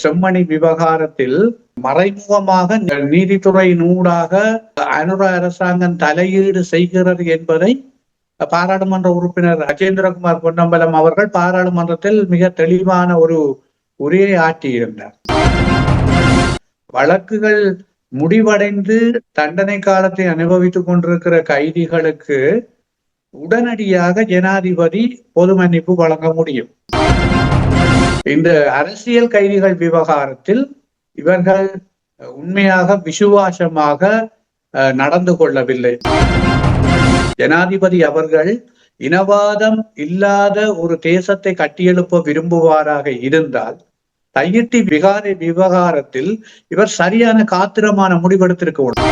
செம்மணி விவகாரத்தில் மறைமுகமாக நீதித்துறையினூடாக அனுர அரசாங்கம் தலையீடு செய்கிறது என்பதை பாராளுமன்ற உறுப்பினர் அஜேந்திரகுமார் பொன்னம்பலம் அவர்கள் பாராளுமன்றத்தில் மிக தெளிவான ஒரு உரையை ஆற்றியிருந்தார். வழக்குகள் முடிவடைந்து தண்டனை காலத்தை அனுபவித்துக் கொண்டிருக்கிற கைதிகளுக்கு உடனடியாக ஜனாதிபதி பொது மன்னிப்பு வழங்க முடியும். இந்த அரசியல் கைதிகள் விவகாரத்தில் இவர்கள் உண்மையாக விசுவாசமாக நடந்து கொள்ளவில்லை. ஜனாதிபதி அவர்கள் இனவாதம் இல்லாத ஒரு தேசத்தை கட்டியெழுப்ப விரும்புவாராக இருந்தால் தையிட்டி விவகாரத்தில் இவர் சரியான காத்திரமான முடிவெடுத்திருக்க.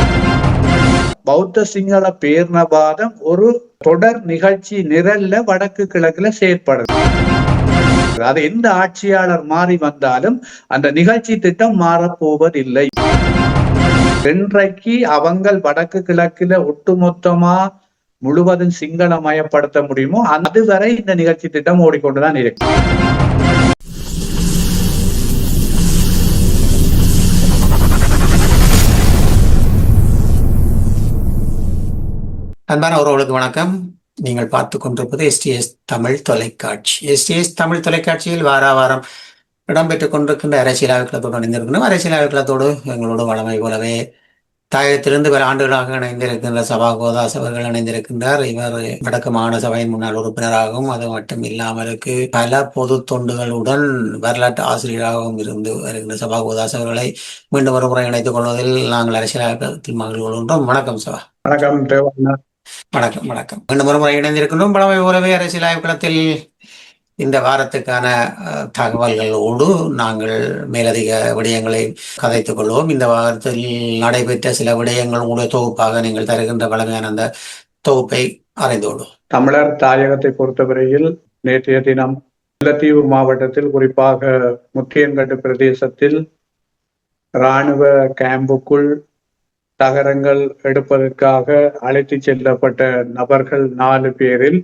பௌத்த சிங்கள பேரினவாதம் ஒரு தொடர் நிகழ்ச்சி நிரல்ல வடக்கு கிழக்குல செயற்படுது. அது எந்த ஆட்சியாளர் மாறி வந்தாலும் அந்த நிகழ்ச்சி திட்டம் மாறப்போவதில்லை. இன்றைக்கு அவங்கள் வடக்கு கிழக்குல ஒட்டுமொத்தமா முழுவதும் சிங்களமயப்படுத்த முடியுமோ அதுவரை இந்த நிகழ்ச்சி திட்டம் ஓடிக்கொண்டுதான் இருக்கு. அன்பான உறவுகளுக்கு வணக்கம். நீங்கள் பார்த்து கொண்டிருப்பது எஸ்டிஎஸ் தமிழ் தொலைக்காட்சி. எஸ்டிஎஸ் தமிழ் தொலைக்காட்சியில் வாரம் இடம்பெற்றுக் கொண்டிருக்கின்ற அரசியல் ஆய்வுகளத்தோடு இணைந்திருக்கின்றோம். அரசியல் ஆய்வுகளத்தோடு எங்களோட வளமை போலவே தாயகத்திலிருந்து பல ஆண்டுகளாக இணைந்திருக்கின்ற சபாகோதாஸ் அவர்கள் இணைந்திருக்கின்றார். இவர் வடக்கு மாகாண சபையின் முன்னாள் உறுப்பினராகவும் அது மட்டும் இல்லாமலுக்கு பல பொது தொண்டுகளுடன் வரலாற்று ஆசிரியராகவும் இருந்து வருகின்ற சபாகோதாஸ் அவர்களை மீண்டும் ஒரு முறை இணைத்துக் கொள்வதில் நாங்கள் அரசியல் ஆய்வுகளத்தில் மகிழ்வு கொள்கின்றோம். வணக்கம் சபா. வணக்கம். வணக்கம். மீண்டும் ஒரு முறை இணைந்திருக்கின்றோம். பலமை போலவே அரசியல் ஆய்வுகளத்தில் இந்த வாரத்துக்கான தகவல்களோடு நாங்கள் மேலதிக விடயங்களை கதைத்துக் கொள்வோம். இந்த வாரத்தில் நடைபெற்ற சில விடயங்களுடைய தொகுப்பாக நீங்கள் தருகின்ற பலமையான அந்த தொகுப்பை அறிந்தோடும். தமிழர் தாயகத்தை பொறுத்தவரையில் நேற்றைய தினம் முல்லைத்தீவு மாவட்டத்தில் குறிப்பாக முத்தியன்கட்டு பிரதேசத்தில் இராணுவ கேம்புக்குள் தகரங்கள் எடுப்பதற்காக அழைத்து செல்லப்பட்ட நபர்கள் 4 பேரில்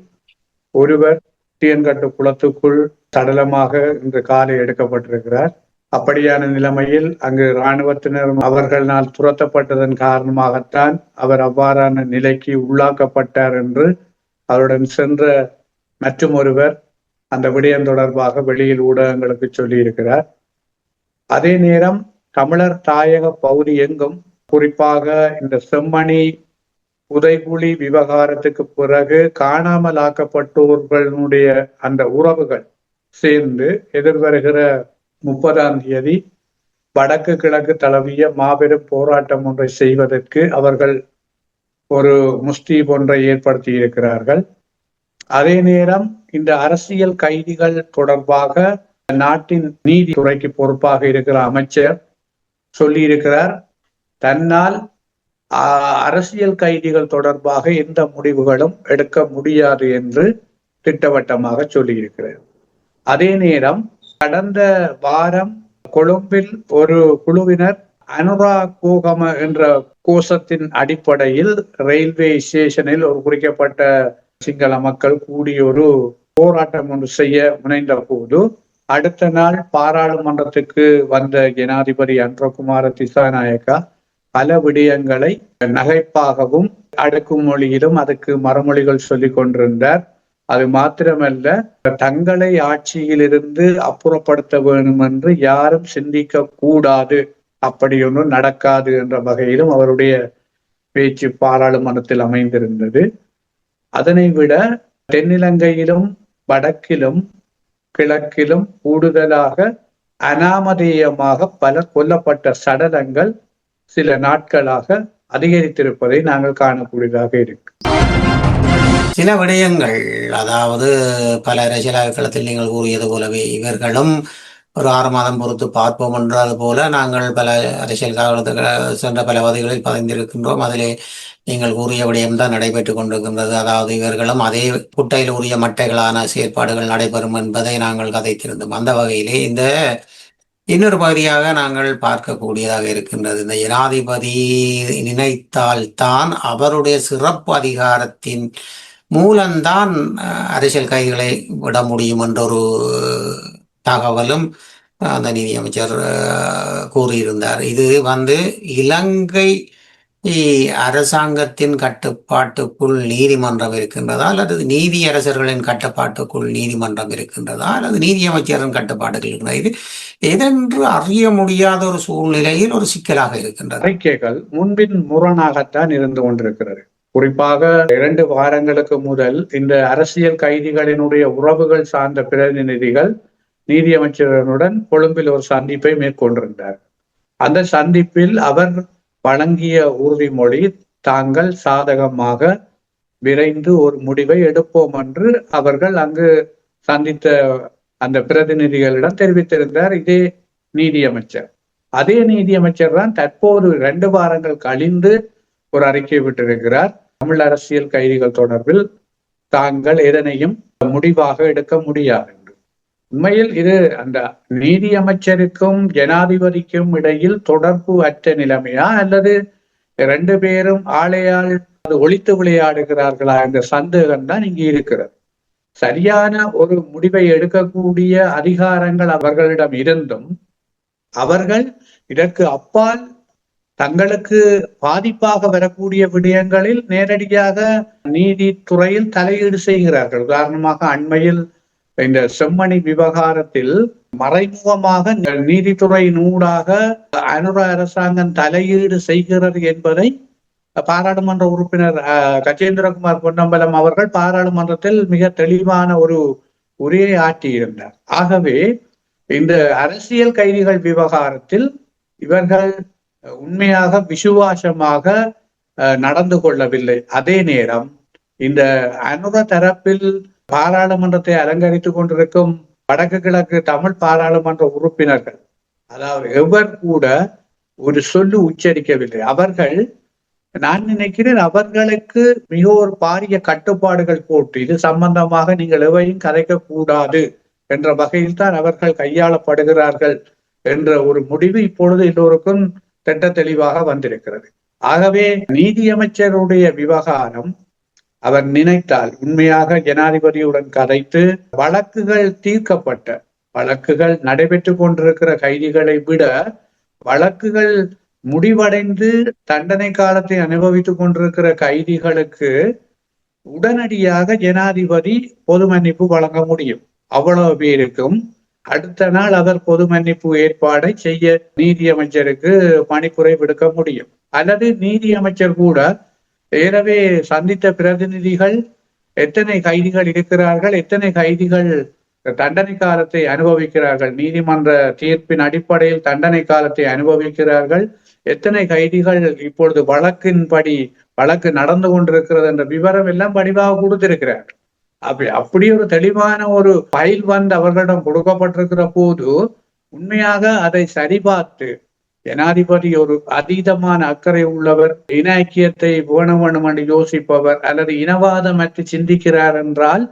ஒருவர் முத்தியன்கட்டு குளத்துக்குள் சடலமாக இன்று காலை எடுக்கப்பட்டிருக்கிறார். அப்படியான நிலைமையில் அங்கு இராணுவத்தினர் அவர்களால் துரத்தப்பட்டதன் காரணமாகத்தான் அவர் அவ்வாறான நிலைக்கு உள்ளாக்கப்பட்டார் என்று அவருடன் சென்ற மற்றும் ஒருவர் அந்த விடயம் தொடர்பாக வெளியில் ஊடகங்களுக்கு சொல்லியிருக்கிறார். அதே நேரம் தமிழர் தாயக பகுதி எங்கும் குறிப்பாக இந்த செம்மணி புதைகுழி விவகாரத்துக்கு பிறகு காணாமல் ஆக்கப்பட்டோர்களுடைய அந்த உறவுகள் சேர்ந்து எதிர்வருகிற 30ஆம் தேதி வடக்கு கிழக்கு தழுவிய மாபெரும் போராட்டம் ஒன்றை செய்வதற்கு அவர்கள் ஒரு முஸ்தீப் ஒன்றை ஏற்படுத்தி இருக்கிறார்கள். அதே நேரம் இந்த அரசியல் கைதிகள் தொடர்பாக நாட்டின் நீதித்துறைக்கு பொறுப்பாக இருக்கிற அமைச்சர் சொல்லியிருக்கிறார், தன்னால் அரசியல் கைதிகள் தொடர்பாக எந்த முடிவுகளும் எடுக்க முடியாது என்று திட்டவட்டமாக சொல்லியிருக்கிறார். அதே நேரம் கடந்த வாரம் கொழும்பில் ஒரு குழுவினர் அனுரா கோகம என்ற கோஷத்தின் அடிப்படையில் ரயில்வே ஸ்டேஷனில் ஒரு குறிக்கப்பட்ட சிங்கள மக்கள் கூடிய ஒரு போராட்டம் ஒன்று செய்ய முனைந்த போது அடுத்த நாள் பாராளுமன்றத்துக்கு வந்த ஜனாதிபதி அன்றகுமார திசாநாயக்கா பல விடயங்களை நகைப்பாகவும் அடுக்குமொழியிலும் அதுக்கு மறுமொழிகள் சொல்லிக் கொண்டிருந்தார். அது மாத்திரமல்ல, தங்களை ஆட்சியிலிருந்து அப்புறப்படுத்த வேண்டும் என்று யாரும் சிந்திக்க கூடாது, அப்படி ஒன்றும் நடக்காது என்ற வகையிலும் அவருடைய பேச்சு பாராளுமன்றத்தில் அமைந்திருந்தது. அதனை விட தென்னிலங்கையிலும் வடக்கிலும் கிழக்கிலும் கூடுதலாக அனாமதேயமாக பல கொல்லப்பட்ட சடலங்கள் சில நாட்களாக அதிகரித்திருப்பதை நாங்கள் காணக்கூடியதாக இருக்கு. சில விடயங்கள், அதாவது பல அரசியல் களத்தில் நீங்கள் கூறியது போலவே இவர்களும் ஒரு 6 மாதம் பொறுத்து பார்ப்போம் என்றது போல நாங்கள் பல அரசியல் காலத்துக்கு சென்ற பல வகைகளில் பதிந்திருக்கின்றோம். அதிலே நீங்கள் கூறிய விடயம்தான் நடைபெற்றுக் கொண்டிருக்கின்றது. அதாவது இவர்களும் அதே குட்டையில் உரிய மட்டைகளான செயற்பாடுகள் நடைபெறும் என்பதை நாங்கள் கதைத்திருந்தோம். அந்த வகையிலே இந்த இன்னொரு பகுதியாக நாங்கள் பார்க்கக்கூடியதாக இருக்கின்றது. இந்த ஜனாதிபதி நினைத்தால்தான் அவருடைய சிறப்பு அதிகாரத்தின் மூலம்தான் அரசியல் கைதிகளை விட முடியும் என்ற ஒரு தகவலும் அந்த நீதியமைச்சர் கூறியிருந்தார். இது இலங்கை அரசாங்கத்தின் கட்டுப்பாட்டுக்குள் நீதிமன்றம் இருக்கின்றதா, அல்லது நீதியரசர்களின் கட்டுப்பாட்டுக்குள் நீதிமன்றம் இருக்கின்றதா, அல்லது நீதியமைச்சரின் கட்டுப்பாட்டுகள் இருக்கின்றதா? இது எதென்று அறிய முடியாத ஒரு சூழ்நிலையில் ஒரு சிக்கலாக இருக்கின்றது. அறிக்கைகள் முன்பின் முரணாகத்தான் இருந்து கொண்டிருக்கிறது. குறிப்பாக 2 வாரங்களுக்கு முதல் இந்த அரசியல் கைதிகளினுடைய உறவுகள் சார்ந்த பிரதிநிதிகள் நீதியமைச்சருடன் கொழும்பில் ஒரு சந்திப்பை மேற்கொண்டிருந்தார். அந்த சந்திப்பில் அவர் வழங்கிய உறுதிமொழி, தாங்கள் சாதகமாக விரைந்து ஒரு முடிவை எடுப்போம் என்று அவர்கள் அங்கு சந்தித்த அந்த பிரதிநிதிகளிடம் தெரிவித்திருந்தார் இதே நீதியமைச்சர். அதே நீதியமைச்சர் தான் தற்போது 2 வாரங்கள் கழிந்து ஒரு அறிக்கை விட்டிருக்கிறார். தமிழ் அரசியல் கைதிகள் தொடர்பில் தாங்கள் எதனையும் முடிவாக எடுக்க முடியாது என்று. உண்மையில் இது அந்த நீதியமைச்சருக்கும் ஜனாதிபதிக்கும் இடையில் தொடர்பு அற்ற நிலைமையா, அல்லது 2 பேரும் ஆளையால் ஒழித்து விளையாடுகிறார்களா என்ற சந்தேகம் தான் இங்கு இருக்கிறது. சரியான ஒரு முடிவை எடுக்கக்கூடிய அதிகாரங்கள் அவர்களிடம் இருந்தும் அவர்கள் இதற்கு அப்பால் தங்களுக்கு பாதிப்பாக வரக்கூடிய விடயங்களில் நேரடியாக நீதித்துறையில் தலையீடு செய்கிறார்கள். உதாரணமாக அண்மையில் இந்த செம்மணி விவகாரத்தில் மறைமுகமாக நீதித்துறையினூடாக அனுர அரசாங்கம் தலையீடு செய்கிறது என்பதை பாராளுமன்ற உறுப்பினர் கஜேந்திரகுமார் பொன்னம்பலம் அவர்கள் பாராளுமன்றத்தில் மிக தெளிவான ஒரு உரையை ஆற்றியிருந்தார். ஆகவே இந்த அரசியல் கைதிகள் விவகாரத்தில் இவர்கள் உண்மையாக விசுவாசமாக நடந்து கொள்ளவில்லை. அதே நேரம் இந்த அனுர தரப்பில் பாராளுமன்றத்தை அலங்கரித்துக் கொண்டிருக்கும் வடக்கு கிழக்கு தமிழ் பாராளுமன்ற உறுப்பினர்கள், அதாவது எவர் கூட ஒரு சொல்லு உச்சரிக்கவில்லை. அவர்கள், நான் நினைக்கிறேன், அவர்களுக்கு மிக ஒரு பாரிய கட்டுப்பாடுகள் போட்டு இது சம்பந்தமாக நீங்கள் எவையும் கதைக்க கூடாது என்ற வகையில் தான் அவர்கள் கையாளப்படுகிறார்கள் என்ற ஒரு முடிவு இப்பொழுது எல்லோருக்கும் திட்ட தெளிவாக வந்திருக்கிறது. ஆகவே நீதியமைச்சருடைய விவகாரம் அவர் நினைத்தால் உண்மையாக ஜனாதிபதியுடன் கதைத்து வழக்குகள் தீர்க்கப்பட்ட வழக்குகள் நடைபெற்று கொண்டிருக்கிற கைதிகளை விட வழக்குகள் முடிவடைந்து தண்டனை காலத்தை அனுபவித்துக் கொண்டிருக்கிற கைதிகளுக்கு உடனடியாக ஜனாதிபதி பொது மன்னிப்பு வழங்க முடியும். அவ்வளவு பேருக்கும் அடுத்த நாள் அவர் பொது மன்னிப்பு ஏற்பாடை செய்ய நீதியமைச்சருக்கு பணிப்புரை விடுக்க முடியும். அல்லது நீதியமைச்சர் கூட ஏற்கனவே சந்தித்த பிரதிநிதிகள் எத்தனை கைதிகள் இருக்கிறார்கள், எத்தனை கைதிகள் தண்டனை காலத்தை அனுபவிக்கிறார்கள், நீதிமன்ற தீர்ப்பின் அடிப்படையில் தண்டனை காலத்தை அனுபவிக்கிறார்கள், எத்தனை கைதிகள் இப்பொழுது வழக்கின்படி வழக்கு நடந்து கொண்டிருக்கிறது என்ற விவரம் எல்லாம் படிவாக கொடுத்திருக்கிறார். அப்படி ஒரு தெளிவான ஒரு ஃபைல் அவர்களிடம் கொடுக்கப்பட்டிருக்கிற போது உண்மையாக அதை சரிபார்த்து ஜனாதிபதி ஒரு அதீதமான அக்கறை உள்ளவர், இன ஐக்கியத்தை வேணும் என்று யோசிப்பவர், அல்லது இனவாதமற்று சிந்திக்கிறார் என்றால்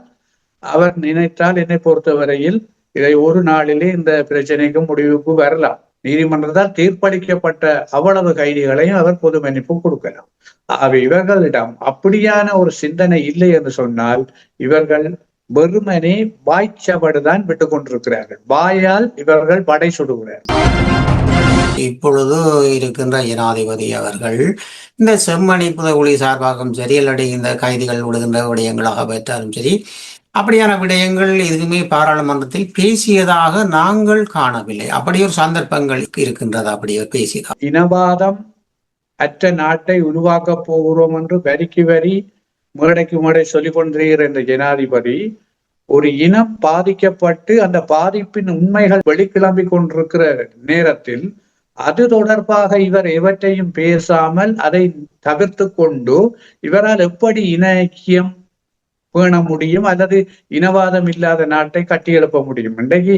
அவர் நினைத்தால் என்னை பொறுத்தவரையில் இதை ஒரு நாளிலே இந்த பிரச்சனைக்கு முடிவுக்கு வரலாம். நீதிமன்றத்தால் தீர்ப்பளிக்கப்பட்ட அவ்வளவு கைதிகளையும் அவர் பொது மன்னிப்பு கொடுக்கலாம். இவர்களிடம் அப்படியான ஒரு சிந்தனை இல்லை என்று சொன்னால் இவர்கள் வெறுமனே வாய்ச்சபடுதான் விட்டு கொண்டிருக்கிறார்கள். வாயால் இவர்கள் படை சுடுகிறார்கள். இப்பொழுது இருக்கின்ற ஜனாதிபதி அவர்கள் இந்த செம்மணி புதகுழி சார்பாகவும் சரி, அல்லது இந்த கைதிகள் விடுகின்ற விடயங்களாக பெற்றாலும் சரி, அப்படியான விடயங்கள் எதுவுமே பாராளுமன்றத்தில் பேசியதாக நாங்கள் காணவில்லை. அப்படி ஒரு சந்தர்ப்பங்கள் இருக்கின்றது அப்படியே பேசியதா? இனவாதம் அற்ற நாட்டை உருவாக்க போகிறோம் என்று வரிக்கு வரி மேடைக்கு மேடை சொல்லிக் கொண்டிருக்கிற இந்த ஜனாதிபதி ஒரு இனம் பாதிக்கப்பட்டு அந்த பாதிப்பின் உண்மைகள் வெளிக்கிளம்பிக் கொண்டிருக்கிற நேரத்தில் அது தொடர்பாக இவர் எவற்றையும் பேசாமல் அதை தவிர்த்து கொண்டு இவரால் எப்படி இன ஐக்கியம் பேண முடியும், அல்லது இனவாதம் இல்லாத நாட்டை கட்டியெழுப்ப முடியும்? இன்றைக்கு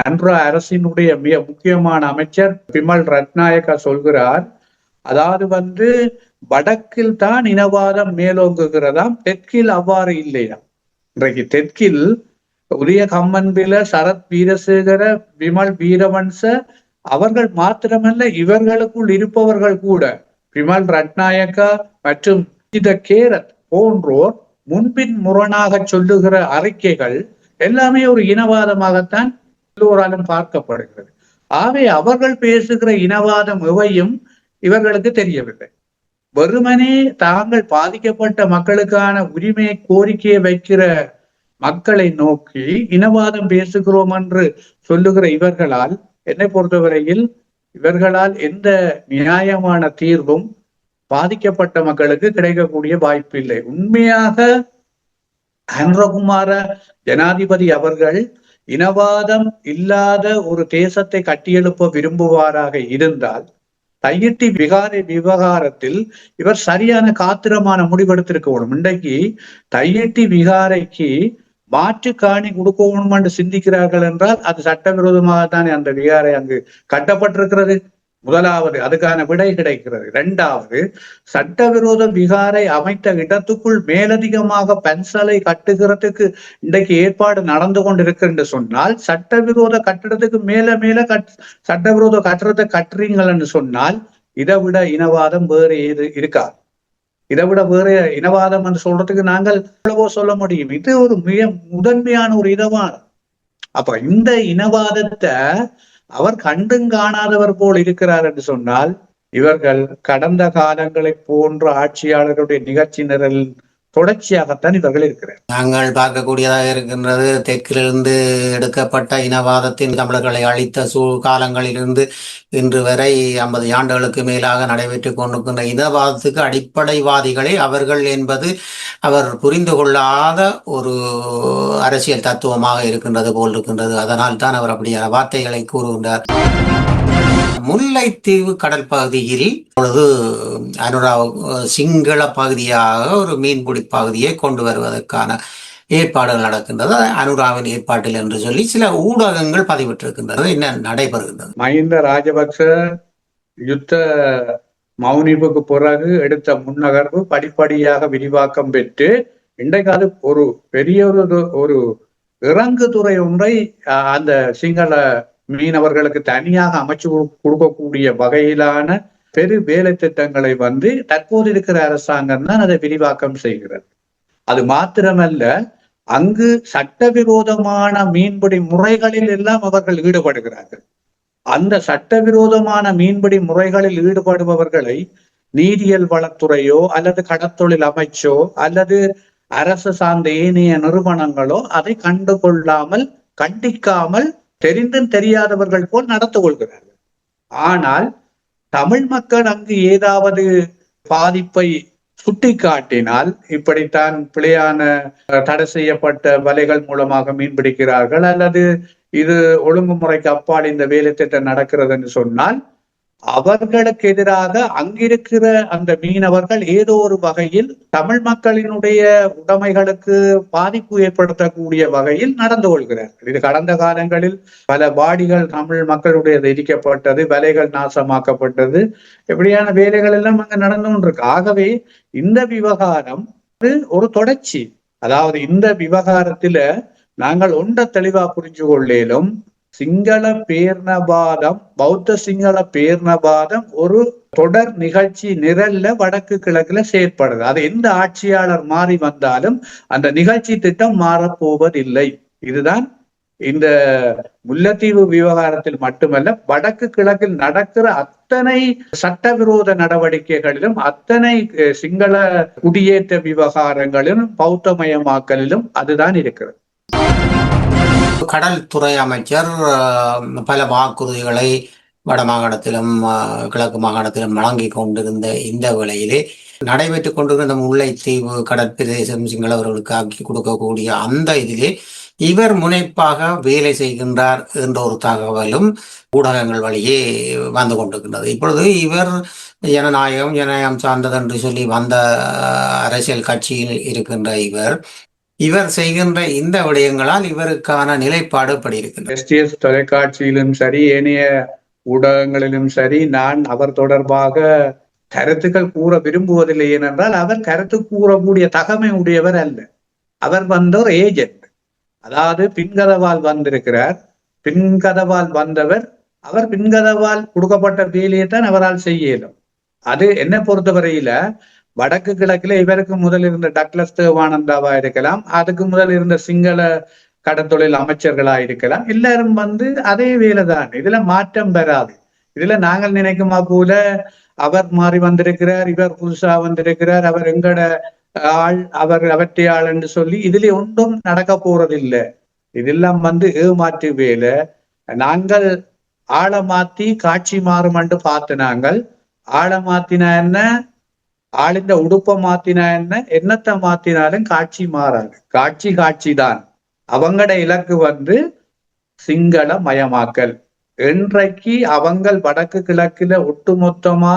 அன்ற அரசினுடைய மிக முக்கியமான அமைச்சர் பிமல் ரத்நாயக்கா சொல்கிறார், அதாவது வடக்கில் தான் இனவாதம் மேலோங்குகிறதாம், தெற்கில் அவ்வாறு இல்லையா. இன்றைக்கு தெற்கில் உரிய கம்மன்பில சரத் வீரசேகர விமல் வீரவன்ச அவர்கள் மாத்திரமல்ல, இவர்களுக்குள் இருப்பவர்கள் கூட பிமல் ரத்நாயக்கா மற்றும் கேரத் போன்றோர் முன்பின் முரணாக சொல்லுகிற அறிக்கைகள் எல்லாமே ஒரு இனவாதமாகத்தான் எல்லோராலும் பார்க்கப்படுகிறது. ஆகவே அவர்கள் பேசுகிற இனவாதம் எவையும் இவர்களுக்கு தெரியவில்லை. வெறுமனே தாங்கள் பாதிக்கப்பட்ட மக்களுக்கான உரிமையை கோரிக்கையை வைக்கிற மக்களை நோக்கி இனவாதம் பேசுகிறோம் என்று சொல்லுகிற இவர்களால், என்னை பொறுத்தவரையில் இவர்களால் எந்த நியாயமான தீர்வும் பாதிக்கப்பட்ட மக்களுக்கு கிடைக்கக்கூடிய வாய்ப்பு இல்லை. உண்மையாக அனுரகுமார ஜனாதிபதி அவர்கள் இனவாதம் இல்லாத ஒரு தேசத்தை கட்டியெழுப்ப விரும்புவாராக இருந்தால், தையிட்டி விகாரை விவகாரத்தில் இவர் சரியான காத்திரமான முடிவெடுத்திருக்கணும். இன்றைக்கு தையிட்டி விகாரைக்கு மாற்று காணி கொடுக்கணும் என்று சிந்திக்கிறார்கள் என்றால் அது சட்டவிரோதமாகத்தானே அந்த விகாரை அங்கு கட்டப்பட்டிருக்கிறது. முதலாவது அதுக்கான விடை கிடைக்கிறது. இரண்டாவது, சட்டவிரோத விகாரை அமைத்த இடத்துக்குள் மேலதிகமாக பன்சலை கட்டுகிறதுக்கு இன்றைக்கு ஏற்பாடு நடந்து கொண்டிருக்கு என்று சொன்னால், சட்டவிரோத கட்டிடத்துக்கு மேல சட்டவிரோத கட்டுறதை கட்டுறீங்கள் என்று சொன்னால் இதை விட இனவாதம் வேறு ஏது இருக்கா? இதை விட வேற இனவாதம் என்று சொல்றதுக்கு நாங்கள் எவ்வளவோ சொல்ல முடியும். இது ஒரு மிக முதன்மையான ஒரு இனவாதம். அப்ப இந்த இனவாதத்தை அவர் கண்டும் காணாதவர் போல் இருக்கிறார் என்று சொன்னால், இவர்கள் கடந்த காலங்களை போன்ற ஆட்சியாளர்களுடைய நிகழ்ச்சி நிரல் தொடர்ச்சியாகத்தான் இவர்கள் இருக்கிறார். நாங்கள் பார்க்கக்கூடியதாக இருக்கின்றது, தெற்கிலிருந்து எடுக்கப்பட்ட இனவாதத்தின் தமிழர்களை அழித்த காலங்களிலிருந்து இன்று வரை 50 ஆண்டுகளுக்கு மேலாக நடைபெற்றுக் கொண்டிருக்கின்ற இனவாதத்துக்கு அடிப்படைவாதிகளே அவர்கள் என்பது அவர் புரிந்து கொள்ளாத ஒரு அரசியல் தத்துவமாக இருக்கின்றது போல் இருக்கின்றது. அதனால் தான் அவர் அப்படியான வார்த்தைகளை கூறுகின்றார். முல்லைத்தீவு கடல் பகுதியில் பொழுது சிங்கள பகுதியாக ஒரு மீன்பிடி பகுதியை கொண்டு வருவதற்கான ஏற்பாடுகள் நடக்கின்றது. அனுராவின் ஏற்பாட்டில் என்று சொல்லி சில ஊடகங்கள் பதிவிட்டிருக்கின்றது. என்ன நடைபெறுகின்றது? மஹிந்த ராஜபக்ச யுத்த மௌனிப்புக்கு பிறகு எடுத்த முன்னகர்வு படிப்படியாக விரிவாக்கம் பெற்று இன்றைக்கு அது ஒரு பெரிய ஒரு இறங்குதுறை ஒன்றை அந்த சிங்கள மீனவர்களுக்கு தனியாக அமைச்சு கொடுக்கக்கூடிய வகையிலான பெரு வேலை திட்டங்களை தற்போது இருக்கிற அரசாங்கம் தான் அதை விரிவாக்கம் செய்கிறது. அது மாத்திரமல்ல, அங்கு சட்டவிரோதமான மீன்பிடி முறைகளில் எல்லாம் அவர்கள் ஈடுபடுகிறார்கள். அந்த சட்டவிரோதமான மீன்பிடி முறைகளில் ஈடுபடுபவர்களை நீரியல் வளத்துறையோ அல்லது கடற்தொழில் அமைச்சோ அல்லது அரசு சார்ந்த ஏனைய நிறுவனங்களோ அதை கண்டுகொள்ளாமல் கண்டிக்காமல் தெரிந்தும் தெரியாதவர்கள் போல் நடந்து கொள்கிறார்கள். ஆனால் தமிழ் மக்கள் அங்கு ஏதாவது பாதிப்பை சுட்டி காட்டினால், இப்படித்தான் பிழையான தடை செய்யப்பட்ட வலைகள் மூலமாக மீன்பிடிக்கிறார்கள் அல்லது இது ஒழுங்குமுறைக்கு அப்பால் இந்த வேலை திட்டம் நடக்கிறது என்று சொன்னால், அவர்களுக்கு எதிராக அங்கிருக்கிற அந்த மீனவர்கள் ஏதோ ஒரு வகையில் தமிழ் மக்களினுடைய உடைமைகளுக்கு பாதிப்பு ஏற்படுத்தக்கூடிய வகையில் நடந்து கொள்கிறார்கள். இது கடந்த காலங்களில் பல பாடிகள் தமிழ் மக்களுடைய எரிக்கப்பட்டது, வலைகள் நாசமாக்கப்பட்டது, இப்படியான வேலைகள் எல்லாம் அங்க நடந்து கொண்டிருக்கு. ஆகவே இந்த விவகாரம் ஒரு தொடர்ச்சி. அதாவது இந்த விவகாரத்துல நாங்கள் ஒன்றை தெளிவா புரிஞ்சு கொள்ளேலும், சிங்கள பேர்ணவாதம், பௌத்த சிங்கள பேர்ணவாதம் ஒரு தொடர் நிகழ்ச்சி நிரல்ல வடக்கு கிழக்குல செயற்படுது. அது எந்த ஆட்சியாளர் மாறி வந்தாலும் அந்த நிகழ்ச்சி திட்டம் மாறப்போவதில்லை. இதுதான் இந்த முல்லைத்தீவு விவகாரத்தில் மட்டுமல்ல, வடக்கு கிழக்கில் நடக்கிற அத்தனை சட்டவிரோத நடவடிக்கைகளிலும், அத்தனை சிங்கள குடியேற்ற விவகாரங்களிலும், பௌத்தமயமாக்கலிலும் அதுதான் இருக்கிறது. கடல் துறை அமைச்சர் பல வாக்குறுதிகளை வட மாகாணத்திலும் கிழக்கு மாகாணத்திலும் வழங்கி கொண்டிருந்த இந்த வேளையிலே நடைபெற்றுக் கொண்டிருந்த முல்லைத்தீவு கடற்பிரதேசம் சிங்களவர்களுக்கு ஆக்கி கொடுக்கக்கூடிய அந்த இதிலே இவர் முனைப்பாக வேலை செய்கின்றார் என்ற ஒரு தகவலும் ஊடகங்கள் வழியே வந்து கொண்டிருக்கின்றது. இப்பொழுது இவர் ஜனநாயகம் சார்ந்தது என்று சொல்லி வந்த அரசியல் கட்சியில் இருக்கின்ற இவர் செய்கின்ற இந்த விடயங்களால் இவருக்கான நிலைப்பாடு படி இருக்கின்றது. எஸ்டிஎஸ் தொலைக்காட்சியிலும் சரி, ஏனைய ஊடகங்களிலும் சரி, நான் அவர் தொடர்பாக கருத்துக்கள் கூற விரும்புவதில்லை. ஏனென்றால் அவர் கருத்து கூறக்கூடிய தகமை உடையவர் அல்ல. அவர் ஒரு ஏஜென்ட். அதாவது பின்கதவால் வந்திருக்கிறார். பின்கதவால் வந்தவர். அவர் பின்கதவால் கொடுக்கப்பட்ட வேலையை தான் அவரால் செய்ய இயலும். அது என்னை பொறுத்தவரையில வடக்கு கிழக்குல இவருக்கு முதல் இருந்த டக்ளஸ் தேவானந்தாவா இருக்கலாம், அதுக்கு முதல் இருந்த சிங்கள கடத்தொழில் அமைச்சர்களா இருக்கலாம், எல்லாரும் அதே வேலைதான். இதுல மாற்றம் வராது. இதுல நாங்கள் நினைக்குமா போல அவர் மாறி வந்திருக்கிறார், இவர் புதுசா வந்திருக்கிறார், அவர் எங்கட ஆள், அவர் அவற்றை ஆள் என்று சொல்லி இதுல ஒன்றும் நடக்க போறதில்லை. இதெல்லாம் ஏமாற்று வேலை. நாங்கள் ஆளை மாத்தி காட்சி மாறும் என்று பார்த்து நாங்கள் ஆளை மாத்தினா என்ன, ஆளிந்த உடுப்பை மாத்தினா என்ன, என்னத்தை மாத்தினாலும் காட்சி மாறாது. காட்சி தான். அவங்கட இலக்கு சிங்கள மயமாக்கல். என்றைக்கு அவங்கள் வடக்கு கிழக்குல ஒட்டுமொத்தமா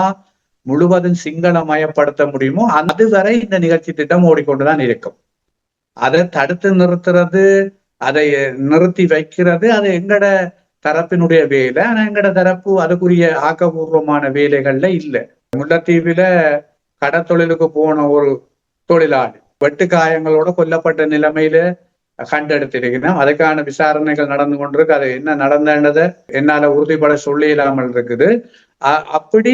முழுவதும் சிங்கள மயப்படுத்த முடியுமோ அதுவரை இந்த நிகழ்ச்சி திட்டம் ஓடிக்கொண்டுதான் இருக்கும். அதை தடுத்து நிறுத்துறது, அதை நிறுத்தி வைக்கிறது, அது எங்கட தரப்பினுடைய வேலை. ஆனா எங்கட தரப்பு அதுக்குரிய ஆக்கப்பூர்வமான வேலைகள்ல இல்லை. முல்லைத்தீவுல கடத்தொழிலுக்கு போன ஒரு தொழிலாளி வெட்டு காயங்களோட கொல்லப்பட்ட நிலைமையில கண்டெடுத்திருக்கிறோம். அதுக்கான விசாரணைகள் நடந்து கொண்டிருக்கு. அது என்ன நடந்ததை என்னால உறுதிப்பட சொல்லி இல்லாமல் இருக்குது. அப்படி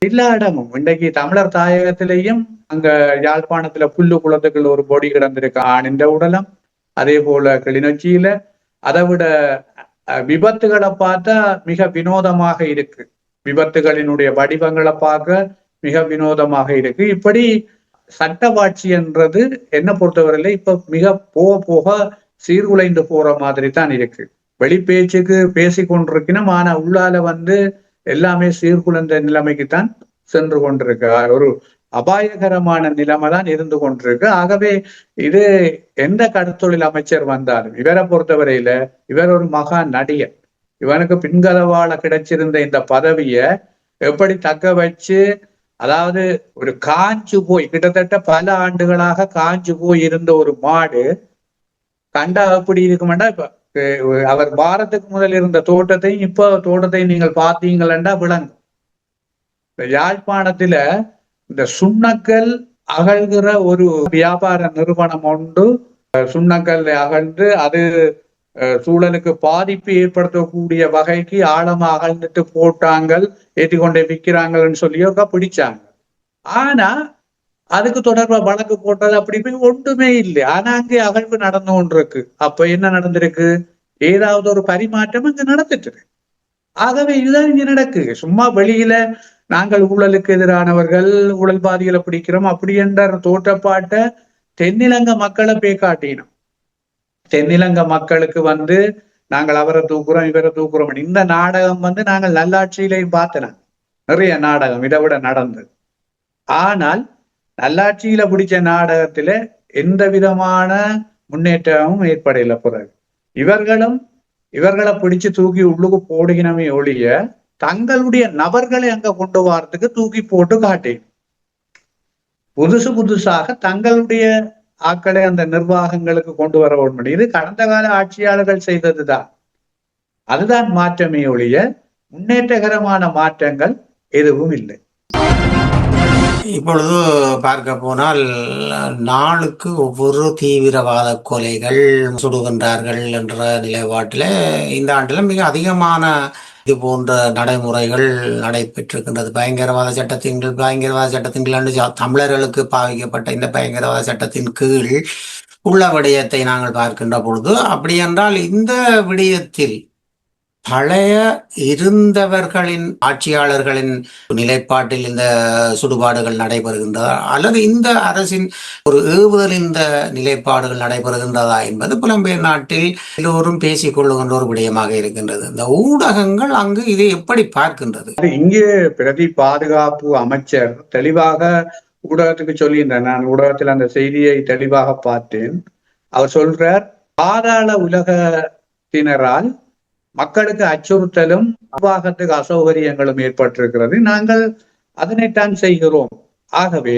எல்லா இடமும் இன்றைக்கு தமிழர் தாயகத்திலேயும் அங்க யாழ்ப்பாணத்துல புல்லு குளத்துக்குள்ள ஒரு பொடி கிடந்திருக்கு ஆணின்ற உடலம். அதே போல கிளிநொச்சியில அதை விட விபத்துகளை பார்த்தா மிக வினோதமாக இருக்கு. விபத்துகளினுடைய வடிவங்களை பார்க்க மிக வினோதமாக இருக்கு. இப்படி சட்டவாட்சி என்றது என்ன பொறுத்தவரையில இப்ப மிக போக போக சீர்குலைந்து போற மாதிரி தான் இருக்கு. வெளிப்பேச்சுக்கு பேசி கொண்டிருக்கணும், ஆனா உள்ளால எல்லாமே சீர்குலைந்த நிலைமைக்குத்தான் சென்று கொண்டிருக்கு. ஒரு அபாயகரமான நிலைமை தான் இருந்து கொண்டிருக்கு. ஆகவே இது எந்த கடத்தொழில் அமைச்சர் வந்தாலும் இவரை பொறுத்தவரையில இவர் ஒரு மகா நடிகர். இவனுக்கு பின்கதவால கிடைச்சிருந்த இந்த பதவியை எப்படி தக்க வச்சு, அதாவது ஒரு காஞ்சு போய் கிட்டத்தட்ட பல ஆண்டுகளாக காஞ்சு போய் இருந்த ஒரு மாடு கண்டா எப்படி இருக்குமெண்டா, இப்ப அவர் வாரத்துக்கு முதல் இருந்த தோட்டத்தையும் இப்ப தோட்டத்தையும் நீங்கள் பார்த்தீங்களா விளங்கும். யாழ்ப்பாணத்துல இந்த சுண்ணக்கல் அகழ்கிற ஒரு வியாபார நிறுவனம் உண்டு. சுண்ணக்கல் அகழ்ந்து அது சூழலுக்கு பாதிப்பு ஏற்படுத்தக்கூடிய வகைக்கு ஆழமா அகழ்ந்துட்டு போட்டாங்கள், ஏற்றிக்கொண்டே விற்கிறாங்கன்னு சொல்லியோக்கா பிடிச்சாங்க. ஆனா அதுக்கு தொடர்பா வழக்கு போட்டது அப்படி போய் ஒன்றுமே இல்லை. ஆனா அங்கே அகழ்வு நடந்து கொண்டிருக்கு. அப்ப என்ன நடந்திருக்கு, ஏதாவது ஒரு பரிமாற்றம் அங்க நடந்துட்டு. ஆகவே இதுதான் இங்க நடக்கு. சும்மா வெளியில நாங்கள் ஊழலுக்கு எதிரானவர்கள், ஊழல்வாதிகளை பிடிக்கிறோம் அப்படி என்ற தோற்றப்பாட்டை தென்னிலங்க மக்களை காட்டினோம். தென்னிலங்க மக்களுக்கு நாங்கள் அவரை தூக்குறோம் இவரை தூக்குறோம். இந்த நாடகம் நாங்கள் நல்லாட்சியிலையும் பார்த்தோம். நிறைய நாடகம் இதை விட நடந்தது. ஆனால் நல்லாட்சியில பிடிச்ச நாடகத்துல எந்த விதமான முன்னேற்றமும் ஏற்படல. பிறகு இவர்களை பிடிச்சு தூக்கி உள்ளுக்கு போடுகினமே ஒழிய தங்களுடைய நபர்களை அங்க கொண்டு வரத்துக்கு தூக்கி போட்டு காட்டி புதுசாக தங்களுடைய ஆக்களை அந்த நிர்வாகங்களுக்கு கொண்டு வர முடியும். இது கடந்த கால ஆட்சியாளர்கள் செய்ததுதான். அதுதான் மாற்றமே ஒழிய முன்னேற்றகரமான மாற்றங்கள் எதுவும் இல்லை. இப்பொழுது பார்க்க போனால் நாளுக்கு ஒவ்வொரு தீவிரவாத கொலைகள் சுடுகின்றார்கள் என்ற நிலைப்பாட்டில் இந்த ஆண்டில் மிக அதிகமான இது போன்ற நடைமுறைகள் நடைபெற்றிருக்கின்றது. பயங்கரவாத சட்டத்தின் கீழ் தமிழர்களுக்கு பாவிக்கப்பட்ட இந்த பயங்கரவாத சட்டத்தின் கீழ் உள்ள விடயத்தை நாங்கள் பார்க்கின்ற பொழுது, அப்படி என்றால் இந்த விடயத்தில் பழைய இருந்தவர்களின் ஆட்சியாளர்களின் நிலைப்பாட்டில் இந்த சுடுபாடுகள் நடைபெறுகின்றதா அல்லது இந்த அரசின் ஒரு ஏவுதல் இந்த நிலைப்பாடுகள் நடைபெறுகின்றதா என்பது புலம்பெயர் நாட்டில் எல்லோரும் பேசிக் கொள்ளுகின்ற ஒரு விடயமாக இருக்கின்றது. இந்த ஊடகங்கள் அங்கு இதை எப்படி பார்க்கின்றது? இங்கே பிரதி பாதுகாப்பு அமைச்சர் தெளிவாக ஊடகத்துக்கு சொல்லியிருந்தார். நான் ஊடகத்தில் அந்த செய்தியை தெளிவாக பார்த்தேன். அவர் சொல்றார், பாதாள உலகத்தினரால் மக்களுக்கு அச்சுறுத்தலும் நிர்வாகத்துக்கு அசௌகரியங்களும் ஏற்பட்டிருக்கிறது, நாங்கள் அதனைத்தான் செய்கிறோம். ஆகவே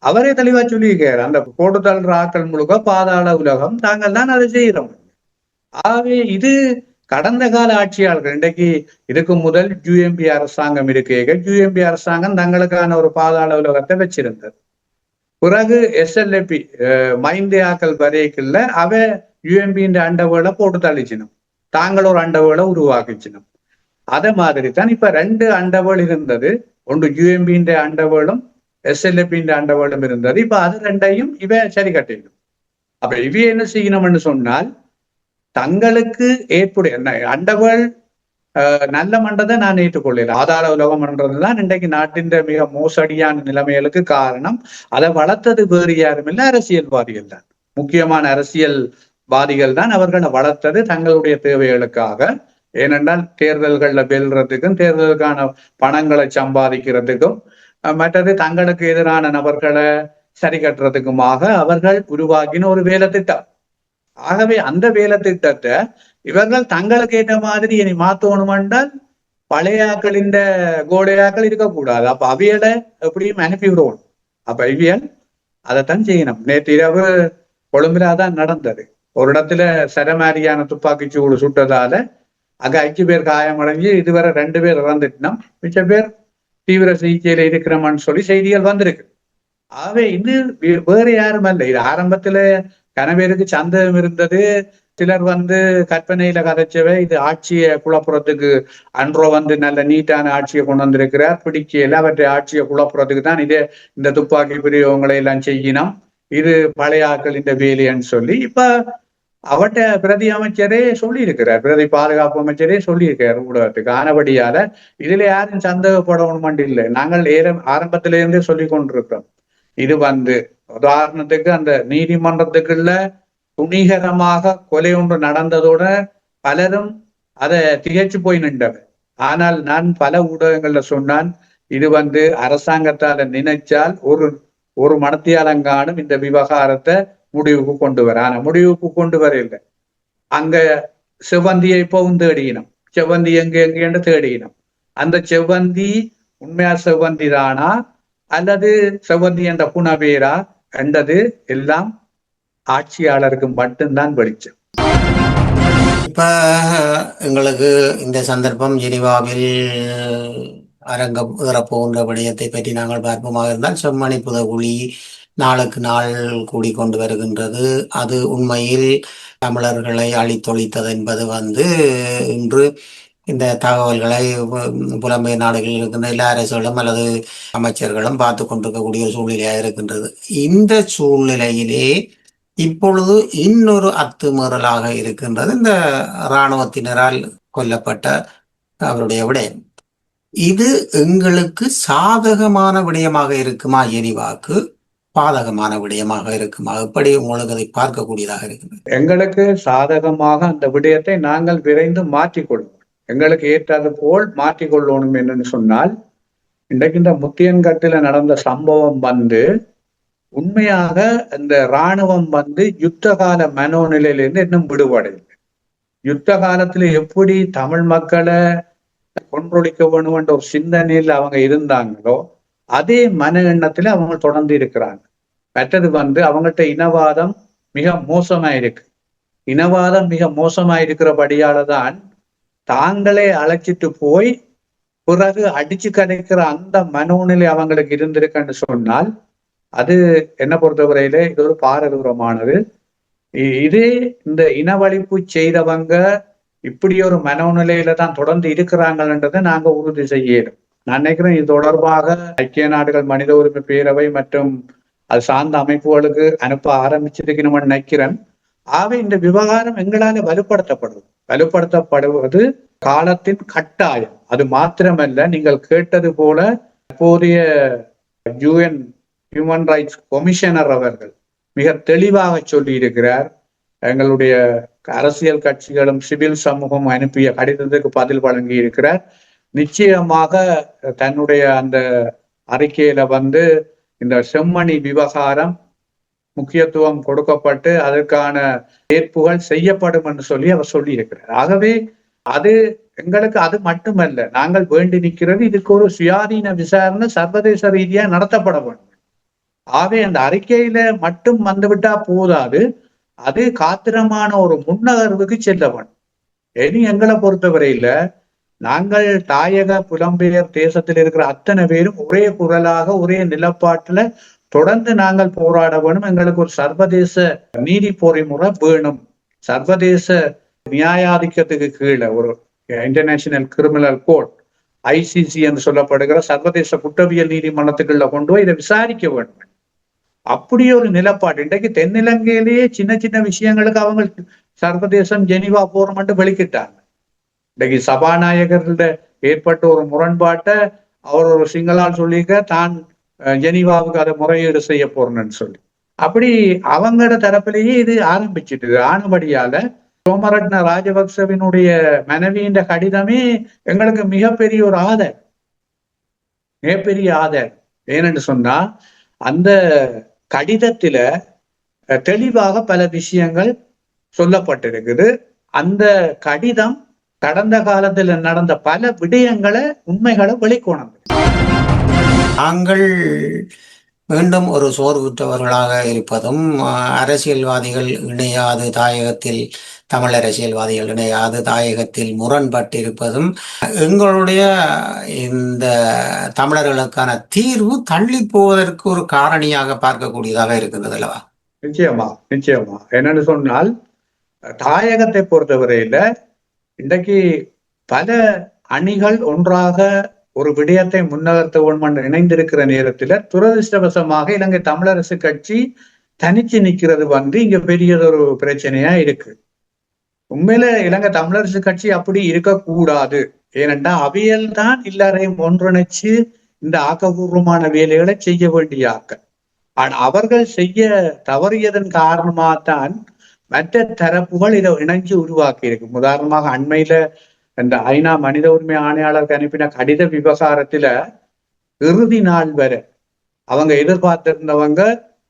அவரே தெளிவா சொல்லியிருக்கார், அந்த போட்டுதல் ஆக்கள் முழுக்க பாதாள உலகம், நாங்கள் தான் அதை செய்கிறோம். ஆகவே இது கடந்த கால ஆட்சியாளர்கள். இன்றைக்கு இதுக்கு முதல் யூஎம்பி அரசாங்கம் யூஎம்பி அரசாங்கம் தங்களுக்கான ஒரு பாதாள உலகத்தை வச்சிருந்தது. பிறகு எஸ்எல்ஏபி மைந்தியாக்கள் வரைக்குள்ள அவ யூஎம்பியின் அண்டவுகளை போட்டு தள்ளிச்சினும், தாங்கள் ஒரு அண்டவுகளை உருவாக்கிச்சினும். அதே மாதிரி தான் இப்ப 2 அண்டவுகள் இருந்தது. ஒன்று யூஎம்பியின் அண்டவுகளும் எஸ்எல்ஏபியின் அண்டவுகளும் இருந்தது. இப்ப அது 2ஐயும் இவ சரி கட்டிடும். அப்ப இவ என்ன செய்யணும்னு சொன்னால், தங்களுக்கு ஏற்புடைய அண்டவள் நல்ல மன்றதை நான் ஏற்றுக்கொள்ளல. ஆதார உலகம் என்றதுதான் இன்றைக்கு நாட்டின் மிக மோசடியான நிலைமைகளுக்கு காரணம். அதை வளர்த்தது வேறு யாரும் இல்லை, அரசியல்வாதிகள் தான். முக்கியமான அரசியல்வாதிகள் தான் அவர்களை வளர்த்தது தங்களுடைய தேவைகளுக்காக. ஏனென்றால் தேர்தல்கள்ல வெல்றதுக்கும் தேர்தலுக்கான பணங்களை சம்பாதிக்கிறதுக்கும் மற்றது தங்களுக்கு எதிரான நபர்களை சரி கட்டுறதுக்குமாக அவர்கள் உருவாக்கின ஒரு வேலை திட்டம். ஆகவே அந்த வேலை திட்டத்தை இவர்கள் தங்களுக்கு ஏற்ற மாதிரி இனி மாத்தணும் என்றால் பழையாக்களின் கோடையாக்கள் இருக்கக்கூடாது. அப்ப அவியலை எப்படியும் அனுப்பி விடுவோம். அப்ப இவியல் அதைத்தான் செய்யணும். நேற்று இரவு கொழும்புலதான் நடந்தது. ஒரு இடத்துல சரமாரியான துப்பாக்கி சூடு சுட்டதால அங்க 5 பேர் காயமடைஞ்சு இதுவரை 2 பேர் இறந்துட்டோம், மிச்ச பேர் தீவிர சிகிச்சையில இருக்கிறோம்னு சொல்லி செய்திகள் வந்திருக்கு. ஆகவே இது வேற யாரும் அல்ல. இது ஆரம்பத்துல கனவேருக்கு சந்தேகம் இருந்தது. சிலர் கற்பனையில கதைச்சவை இது ஆட்சியை குழப்புறதுக்கு அன்றோ நல்ல நீட்டான ஆட்சியை கொண்டு வந்திருக்கிறார், பிடிக்கல அவற்றை ஆட்சியை குழப்புறதுக்கு தான் இதே இந்த துப்பாக்கி பிரயோகங்களை எல்லாம் செய்யணும், இது பழைய ஆக்கள் இந்த வேலைன்னு சொல்லி இப்ப அவட்ட பிரதி அமைச்சரே சொல்லி இருக்கிறார், பிரதி பாதுகாப்பு அமைச்சரே சொல்லி இருக்கார் ஊடகத்துக்கு. ஆனபடியால இதுல யாரும் சந்தேகப்படணும் இல்லை. நாங்கள் ஆரம்பத்திலிருந்தே சொல்லி கொண்டிருக்கிறோம். இது உதாரணத்துக்கு அந்த நீதிமன்றத்துக்குள்ள துணிகரமாக கொலை ஒன்று நடந்ததோட பலரும் அதை திகைச்சு போய் நின்றவர். ஆனால் நான் பல ஊடகங்கள்ல சொன்னான், இது அரசாங்கத்தால நினைச்சால் ஒரு மனத்தியாலங்கானும் இந்த விவகாரத்தை முடிவுக்கு கொண்டு வர. ஆனா முடிவுக்கு கொண்டு வர இல்லை. அங்க செவ்வந்தியை இப்பவும் தேடினோம், செவ்வந்தி எங்கென்று தேடினோம். அந்த செவ்வந்தி உண்மையா செவ்வந்தி தானா அல்லது செவ்வந்தி என்ற புனவேரா என்றது எல்லாம் ஆட்சியாளருக்கு மட்டும்தான் வெளிச்சம். இப்ப எங்களுக்கு இந்த சந்தர்ப்பம் ஜெனீவாவில் அரங்கம் ஏறப்போகின்ற விடயத்தை பற்றி நாங்கள் பார்ப்போமாக இருந்தால் செம்மணி புதகுழி நாளுக்கு நாள் கூடிக்கொண்டு வருகின்றது. அது உண்மையில் தமிழர்களை அழித்தொழித்தது என்பது இன்று இந்த தகவல்களை புலம்பெயர் நாடுகளில் இருக்கின்ற எல்லா அரசுகளும் அல்லது அமைச்சர்களும் பார்த்து கொண்டிருக்கக்கூடிய ஒரு சூழ்நிலையாக இருக்கின்றது. இந்த சூழ்நிலையிலே இப்பொழுது இன்னொரு அத்துமீறலாக இருக்கின்றது இந்த இராணுவத்தினரால் கொல்லப்பட்ட அவருடைய விடயம். இது எங்களுக்கு சாதகமான விடயமாக இருக்குமா, ஜெனீவாக்கு பாதகமான விடயமாக இருக்குமா? எப்படி உங்களுக்கு அதை பார்க்கக்கூடியதாக இருக்கிறது? எங்களுக்கு சாதகமாக அந்த விடயத்தை நாங்கள் விரைந்து மாற்றிக்கொள்வோம். எங்களுக்கு ஏற்றது போல் மாற்றிக்கொள்ளணும் என்னன்னு சொன்னால், இன்றைக்கு இந்த முத்தியன்கட்டில நடந்த சம்பவம் உண்மையாக இந்த இராணுவம் யுத்த கால மனோநிலையிலிருந்து இன்னும் விடுபடையில்லை. யுத்த காலத்துல எப்படி தமிழ் மக்களை கொன்றொழிக்க வேணும் என்ற ஒரு சிந்தனையில் அவங்க இருந்தாங்களோ அதே மன எண்ணத்துல அவங்க தொடர்ந்து இருக்கிறாங்க. மற்றது அவங்கள்ட்ட இனவாதம் மிக மோசமாயிருக்கு. இனவாதம் மிக மோசமாயிருக்கிறபடியாலதான் தாங்களே அழைச்சிட்டு போய் பிறகு அடிச்சு கதைக்கிற அந்த மனோநிலை அவங்களுக்கு இருந்திருக்குன்னு சொன்னால் அது என்ன பொறுத்தவரையில இது ஒரு பாரதூரமானது. இதே இந்த இனவழிப்பு செய்தவங்க இப்படி ஒரு மனோநிலையில தான் தொடர்ந்து இருக்கிறாங்கன்றதை நாங்க உறுதி செய்யணும். நான் நினைக்கிறேன் இது தொடர்பாக ஐக்கிய நாடுகள் மனித உரிமை பேரவை மற்றும் அது சார்ந்த அமைப்புகளுக்கு அனுப்ப ஆரம்பிச்சிருக்கணும்னு நினைக்கிறேன். ஆகவே இந்த விவகாரம் எங்களால வலுப்படுத்தப்படுவது காலத்தின் கட்டாயம். அது மாத்திரமல்ல, நீங்கள் கேட்டது போல தற்போதைய UN ஹியூமன் ரைட்ஸ் கமிஷனர் அவர்கள் மிக தெளிவாக சொல்லி இருக்கிறார். எங்களுடைய அரசியல் கட்சிகளும் சிவில் சமூகம் அனுப்பிய கடிதத்துக்கு பதில் வழங்கி இருக்கிறார். நிச்சயமாக தன்னுடைய அந்த அறிக்கையில இந்த செம்மணி விவகாரம் முக்கியத்துவம் கொடுக்கப்பட்டு அதற்கான ஏற்புகள் செய்யப்படும் என்று சொல்லி அவர் சொல்லி இருக்கிறார். ஆகவே அது எங்களுக்கு அது மட்டுமல்ல, நாங்கள் வேண்டி நிற்கிறது இதுக்கு ஒரு சுயாதீன விசாரணை சர்வதேச ரீதியா நடத்தப்பட வேண்டும். ஆகவே அந்த அறிக்கையில மட்டும் வந்துவிட்டா போதாது, அது காத்திரமான ஒரு முன்னகர்வுக்கு செல்ல வேண்டும். இனி எங்களை பொறுத்தவரையில நாங்கள் தாயக புலம்பெயர் தேசத்தில் இருக்கிற அத்தனை பேரும் ஒரே குரலாக ஒரே நிலப்பாட்டுல தொடர்ந்து நாங்கள் போராட வேணும். எங்களுக்கு ஒரு சர்வதேச நீதி பொறிமுறை வேணும். சர்வதேச நியாயாதிக்கத்துக்கு கீழே ஒரு இன்டர்நேஷனல் கிரிமினல் கோர்ட் ICC என்று சொல்லப்படுகிற சர்வதேச குற்றவியல் நீதிமன்றத்துக்குள்ள கொண்டு போய் இதை விசாரிக்க வேண்டும். அப்படி ஒரு நிலப்பாடு இன்றைக்கு தென்னிலங்கையிலேயே சின்ன சின்ன விஷயங்களுக்கு அவங்க சர்வதேசம் ஜெனீவா போறோம்னு வெளிக்கிட்டாங்க. இன்னைக்கு சபாநாயகர்கிட்ட ஏற்பட்ட ஒரு முரண்பாட்டை அவர் ஒரு சிங்களால் சொல்லிக்க தான் ஜெனீவாவுக்கு அதை முறையீடு செய்ய போறேன்னு சொல்லி, அப்படி அவங்களோட தரப்பிலேயே இது ஆரம்பிச்சிட்டு ஆனபடியால சோமரட்ன ராஜபக்சவினுடைய மனைவியின் கடிதமே எங்களுக்கு மிகப்பெரிய ஒரு ஆதார், மிகப்பெரிய ஆதார். ஏனென்று சொன்னா அந்த கடிதத்தில தெளிவாக பல விஷயங்கள் சொல்லப்பட்டிருக்குது. அந்த கடிதம் கடந்த காலத்தில் நடந்த பல விடயங்களை உண்மைகளை வெளிக்கொணர்ந்து நாங்கள் மீண்டும் ஒரு சோர்வுற்றவர்களாக இருப்பதும், அரசியல்வாதிகள் இணையாது தாயகத்தில், தமிழ் அரசியல்வாதிகள் இணையாது தாயகத்தில் முரண்பட்டிருப்பதும் எங்களுடைய இந்த தமிழர்களுக்கான தீர்வு தள்ளி போவதற்கு ஒரு காரணியாக பார்க்கக்கூடியதாக இருக்கின்றது அல்லவா? நிச்சயமா நிச்சயமா. என்னன்னு சொன்னால் தாயகத்தை பொறுத்தவரையில இன்றைக்கு பல அணிகள் ஒன்றாக ஒரு விடயத்தை முன்னகர்த்த ஒன்று இணைந்திருக்கிற நேரத்துல துரதிருஷ்டவசமாக இலங்கை தமிழரசு கட்சி தனிச்சு நிக்கிறது இங்க பெரியதொரு பிரச்சனையா இருக்கு. உண்மையில இலங்கை தமிழரசு கட்சி அப்படி இருக்கக்கூடாது. ஏனென்றா அவியல் தான் எல்லாரையும் ஒன்றிணைச்சு இந்த ஆக்கப்பூர்வமான வேலைகளை செய்ய வேண்டிய ஆக்கள். ஆனா அவர்கள் செய்ய தவறியதன் காரணமாகத்தான் மற்ற தரப்புகள் இதை இணைஞ்சு உருவாக்கி இருக்கு. உதாரணமாக அண்மையில இந்த ஐநா மனித உரிமை ஆணையாளருக்கு அனுப்பின கடித விவகாரத்துல இறுதி நாள் வரை அவங்க எதிர்பார்த்திருந்தவங்க,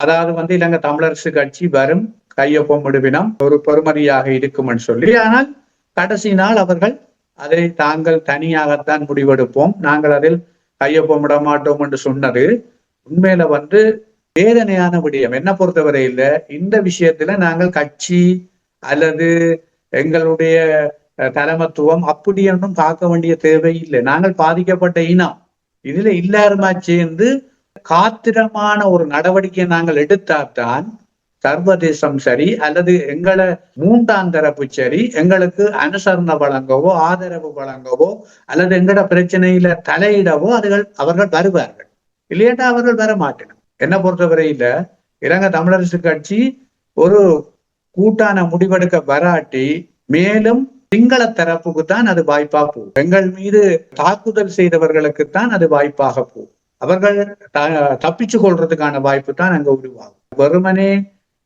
அதாவது இலங்கை தமிழரசு கட்சி வரும் கையொப்பமிடுவினம் ஒரு பெறுமதியாக இருக்கும்னு சொல்லி, ஆனால் கடைசி நாள் அவர்கள் அதை தாங்கள் தனியாகத்தான் முடிவெடுப்போம், நாங்கள் அதில் கையொப்பமிட மாட்டோம் என்று சொன்னது உண்மையில வேதனையான விடயம். என்ன பொறுத்தவரையில இந்த விஷயத்துல நாங்கள் கட்சி அல்லது எங்களுடைய தலைமத்துவம் அப்படி ஒன்றும் பார்க்க வேண்டிய தேவை இல்லை. நாங்கள் பாதிக்கப்பட்ட இனம், இதுல எல்லாருமா சேர்ந்து காத்திரமான ஒரு நடவடிக்கையை நாங்கள் எடுத்தால்தான் சர்வதேசம் சரி அல்லது எங்களை மூன்றாம் தரப்பு சரி எங்களுக்கு அனுசரணை வழங்கவோ ஆதரவு வழங்கவோ அல்லது எங்கட பிரச்சனையில தலையிடவோ அவர்கள் வருவார்கள். இல்லையாட்டா அவர்கள் வர மாட்டேன். என்ன பொறுத்தவரையில இலங்கை தமிழரசு கட்சி ஒரு கூட்டான முடிவெடுக்க வராட்டி மேலும் சிங்கள தரப்புக்கு தான் அது வாய்ப்பா போகும். எங்கள் மீது தாக்குதல் செய்தவர்களுக்குத்தான் அது வாய்ப்பாக போகும். அவர்கள் தப்பிச்சு கொள்றதுக்கான வாய்ப்பு தான் அங்க உருவாகும். வெறுமனே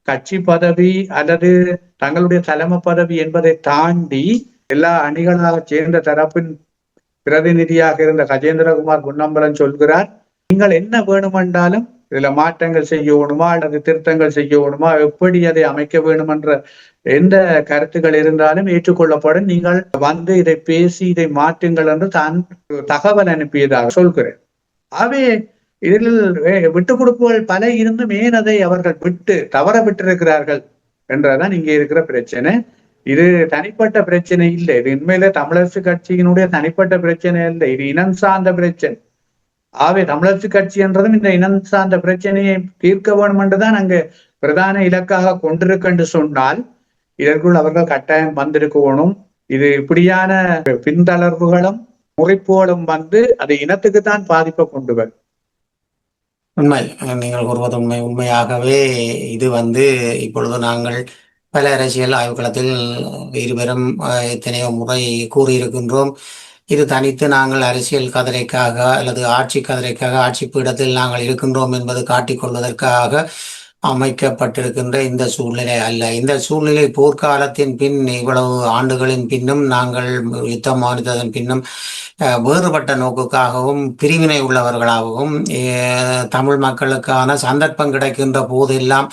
கட்சி பதவி அல்லது தங்களுடைய தலைமை பதவி என்பதை தாண்டி எல்லா அணிகளாக சேர்ந்த தரப்பின் பிரதிநிதியாக இருந்த கஜேந்திரகுமார் பொன்னம்பலம் சொல்கிறார், நீங்கள் என்ன வேணுமென்றாலும் இதுல மாற்றங்கள் செய்யணுமா அல்லது திருத்தங்கள் செய்யணுமா, எப்படி அதை அமைக்க வேணும் என்ற எந்த கருத்துக்கள் இருந்தாலும் ஏற்றுக்கொள்ளப்படும், நீங்கள் இதை பேசி இதை மாற்றுங்கள் என்று தான் தகவல் அனுப்பியதாக சொல்கிறேன். ஆகவே இதில் விட்டு கொடுப்புகள் பல இருந்தும் ஏன் அதை அவர்கள் தவற விட்டிருக்கிறார்கள் என்றதான் இங்கே இருக்கிற பிரச்சனை. இது தனிப்பட்ட பிரச்சனை இல்லை, இது உண்மையில தமிழரசு கட்சியினுடைய தனிப்பட்ட பிரச்சனை இல்லை, இது இனம் சார்ந்த பிரச்சனை. ஆகவே தமிழரசு கட்சி என்றதும் இந்த இனம் சார்ந்த பிரச்சனையை தீர்க்க வேண்டும் என்றுதான் அங்கு பிரதான இலக்காக கொண்டிருக்கென்று சொன்னால் இதற்குள் அவர்கள் கட்டாயம் வந்திருக்கணும். இது இப்படியான பின்தளர்வுகளும் முறிப்புகளும் அது இனத்துக்குத்தான் பாதிப்பை கொண்டு வரும். உண்மை, நீங்கள் கூறுவது உண்மை. உண்மையாகவே இது இப்பொழுது நாங்கள் பல அரசியல் ஆய்வுகளத்தில் இருவரும் எத்தனையோ முறை கூறியிருக்கின்றோம். இது தனித்து நாங்கள் அரசியல் கதிரைக்காக அல்லது ஆட்சி கதிரைக்காக ஆட்சி பீடத்தில் நாங்கள் இருக்கின்றோம் என்பது காட்டிக்கொள்வதற்காக அமைக்கப்பட்டிருக்கின்ற இந்த சூழ்நிலை அல்ல. இந்த சூழ்நிலை போர்க்காலத்தின் பின் இவ்வளவு ஆண்டுகளின் பின்னும் நாங்கள் யுத்தம் மாறித்ததன் பின்னும் வேறுபட்ட நோக்குக்காகவும் பிரிவினை உள்ளவர்களாகவும் தமிழ் மக்களுக்கான சந்தர்ப்பம் கிடைக்கின்ற போதெல்லாம்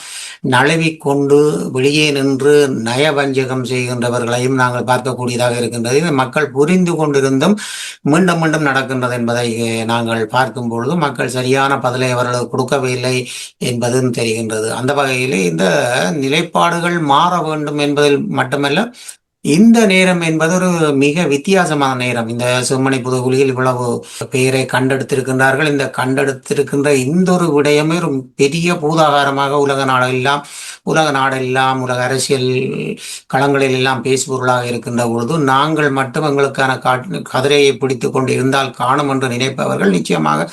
நழுவிக்கொண்டு வெளியே நின்று நயவஞ்சகம் செய்கின்றவர்களையும் நாங்கள் பார்க்கக்கூடியதாக இருக்கின்றது. இந்த மக்கள் புரிந்து கொண்டிருந்தும் மீண்டும் மீண்டும் நடக்கின்றது என்பதை நாங்கள் பார்க்கும் பொழுது மக்கள் சரியான பதிலை அவர்களுக்கு கொடுக்கவில்லை என்பதும் தெரிகின்றது. அந்த வகையிலே இந்த நிலைப்பாடுகள் மாற வேண்டும் என்பதில் மட்டுமல்ல, இந்த நேரம் என்பது ஒரு மிக வித்தியாசமான நேரம். இந்த செம்மணி புதுக்குழியில் இவ்வளவு பெயரை கண்டெடுத்திருக்கின்றார்கள். இந்த கண்டெடுத்திருக்கின்ற இந்த ஒரு விடயமே ஒரு பெரிய பூதாகாரமாக உலக நாடெல்லாம் உலக அரசியல் களங்களில் எல்லாம் பேசுபொருளாக இருக்கின்ற பொழுது நாங்கள் மட்டும் எங்களுக்கான கதிரையை பிடித்து கொண்டு இருந்தால் காணும் என்று நினைப்பவர்கள் நிச்சயமாக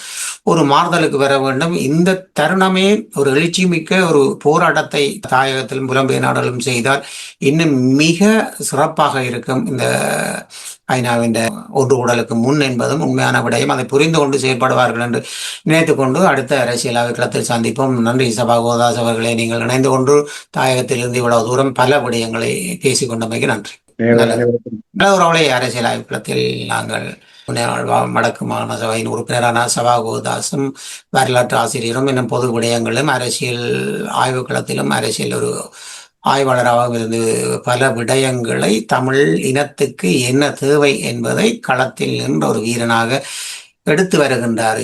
ஒரு மாறுதலுக்கு வர வேண்டும். இந்த தருணமே ஒரு எழுச்சி மிக்க ஒரு போராட்டத்தை தாயகத்திலும் புலம்பெயர் நாடுகளும் செய்தால் இன்னும் மிக சிறப்பாக இருக்கும். இந்த ஐநாவின் ஒன்று கூடலுக்கு முன் என்பதும் உண்மையான விடயம். அதை புரிந்து கொண்டு செயல்படுவார்கள் என்று நினைத்துக் கொண்டு அடுத்த அரசியல் களத்தில் சந்திப்போம். நன்றி சபா கோதாஸ் அவர்களே, நீங்கள் இணைந்து கொண்டு தாயகத்திலிருந்து இவ்வளவு தூரம் பல விடயங்களை பேசிக் கொண்டமைக்கு நன்றி. ஒரு அவளை அரசியல் களத்தில் நாங்கள் வடக்கு மாகாண சபையின் உறுப்பினரான சபா கோதாசும் வரலாற்று ஆசிரியரும் இன்னும் பொது விடயங்களும் அரசியல் ஆய்வுக்களத்திலும் அரசியல் ஒரு ஆய்வாளராகவும் இருந்து பல விடயங்களை தமிழ் இனத்துக்கு என்ன தேவை என்பதை களத்தில் நின்ற ஒரு வீரனாக எடுத்து வருகின்றார்.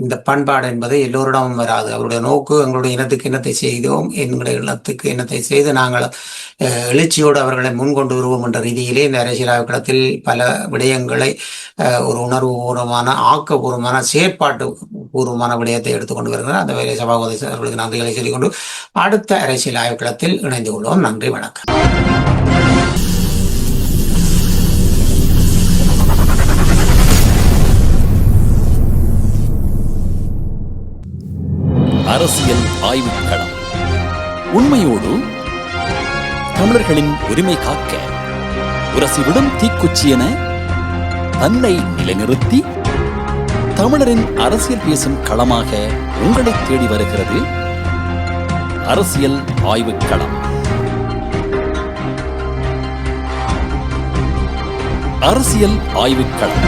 இந்த பண்பாடு என்பது எல்லோரிடமும் வராது. அவருடைய நோக்கு எங்களுடைய இனத்துக்கு என்னத்தை செய்தோம், எங்களுடைய இனத்துக்கு என்னத்தை செய்து நாங்கள் எழுச்சியோடு அவர்களை முன்கொண்டு வருவோம் என்ற ரீதியிலே இந்த அரசியல் களத்தில் பல விடயங்களை ஒரு உணர்வுபூர்வமான ஆக்கப்பூர்வமான செயற்பாட்டு பூர்வமான விடயத்தை எடுத்துக்கொண்டு வருகிறார். அந்த வேலை சபாபதி அவர்களுக்கு நன்றிகளை சொல்லிக்கொண்டு அடுத்த அரசியல் ஆய்வுக்களத்தில் இணைந்து கொள்வோம். நன்றி, வணக்கம். அரசியல் ஆய்வுக்களம். உண்மையோடு தமிழர்களின் உரிமை காக்க உரசிவிடும் தீக்குச்சி என தன்னை நிலைநிறுத்தி தமிழரின் அரசியல் பேசும் களமாக உங்களை தேடி வருகிறது அரசியல் ஆய்வுக்களம். அரசியல் ஆய்வுக்களம்.